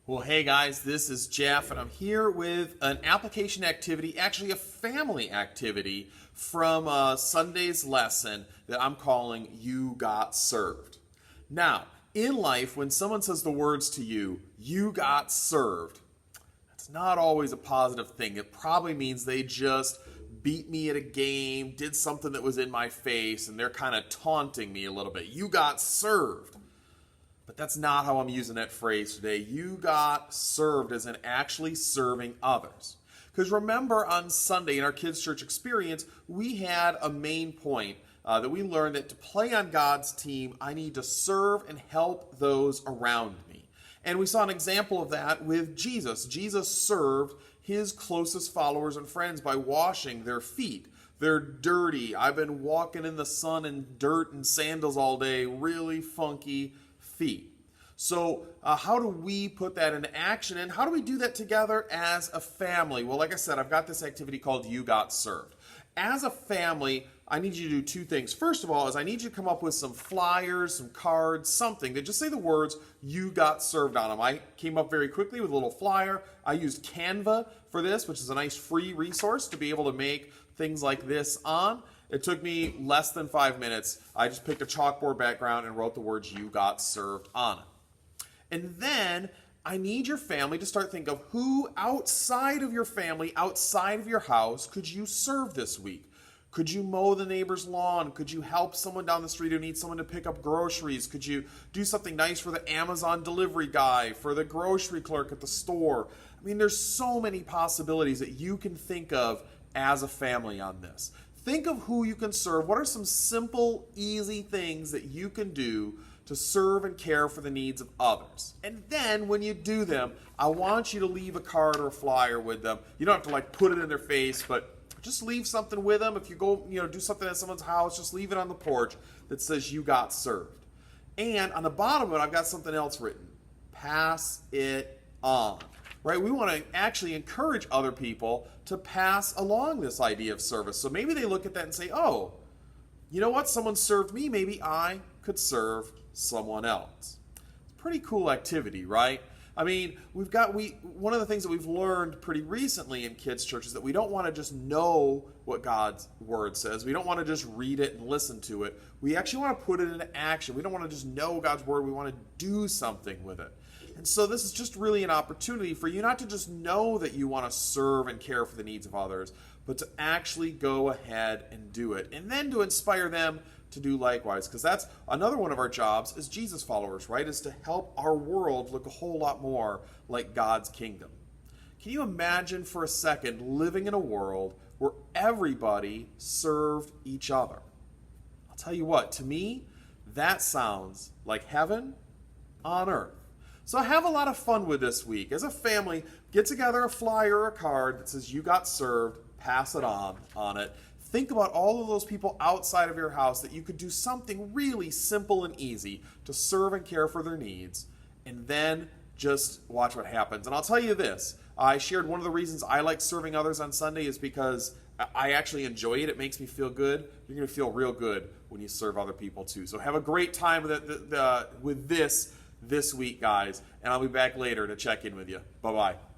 Well, hey guys, this is Jeff, and I'm here with an application activity, actually a family activity from Sunday's lesson that I'm calling You Got Served. Now, in life, when someone says the words to you, you got served, that's not always a positive thing. It probably means they just beat me at a game, did something that was in my face, and they're kind of taunting me a little bit. You got served. But that's not how I'm using that phrase today. You got served as in actually serving others. Because remember on Sunday in our Kids Church experience, we had a main point that we learned that to play on God's team, I need to serve and help those around me. And we saw an example of that with Jesus. Jesus served his closest followers and friends by washing their feet. They're dirty. I've been walking in the sun and dirt and sandals all day, really funky feet. So how do we put that into action, and how do we do that together as a family? Well, like I said, I've got this activity called You Got Served. As a family, I need you to do two things. First of all, is I need you to come up with some flyers, some cards, something that just say the words You Got Served on them. I came up very quickly with a little flyer. I used Canva for this, which is a nice free resource to be able to make things like this on. It took me less than 5 minutes. I just picked a chalkboard background and wrote the words You Got Served on it. And then I need your family to start thinking of who outside of your family, outside of your house, could you serve this week? Could you mow the neighbor's lawn? Could you help someone down the street who needs someone to pick up groceries? Could you do something nice for the Amazon delivery guy, for the grocery clerk at the store? I mean, there's so many possibilities that you can think of as a family on this. Think of who you can serve. What are some simple, easy things that you can do to serve and care for the needs of others? And then when you do them, I want you to leave a card or a flyer with them. You don't have to put it in their face, but just leave something with them. If you go, do something at someone's house, just leave it on the porch that says You Got Served. And on the bottom of it, I've got something else written. Pass it on. Right? We want to actually encourage other people to pass along this idea of service. So maybe they look at that and say, oh, you know what? Someone served me. Maybe I could serve someone else. It's a pretty cool activity, right? I mean, one of the things that we've learned pretty recently in Kids Church is that we don't want to just know what God's Word says. We don't want to just read it and listen to it. We actually want to put it into action. We don't want to just know God's Word. We want to do something with it. And so this is just really an opportunity for you not to just know that you want to serve and care for the needs of others, but to actually go ahead and do it. And then to inspire them to do likewise. Because that's another one of our jobs as Jesus followers, right? Is to help our world look a whole lot more like God's kingdom. Can you imagine for a second living in a world where everybody served each other? I'll tell you what, to me, that sounds like heaven on earth. So have a lot of fun with this week. As a family, get together a flyer or a card that says You Got Served, pass it on it. Think about all of those people outside of your house that you could do something really simple and easy to serve and care for their needs, and then just watch what happens. And I'll tell you this, I shared one of the reasons I like serving others on Sunday is because I actually enjoy it. It makes me feel good. You're going to feel real good when you serve other people too. So have a great time with this week, guys, and I'll be back later to check in with you. Bye-bye.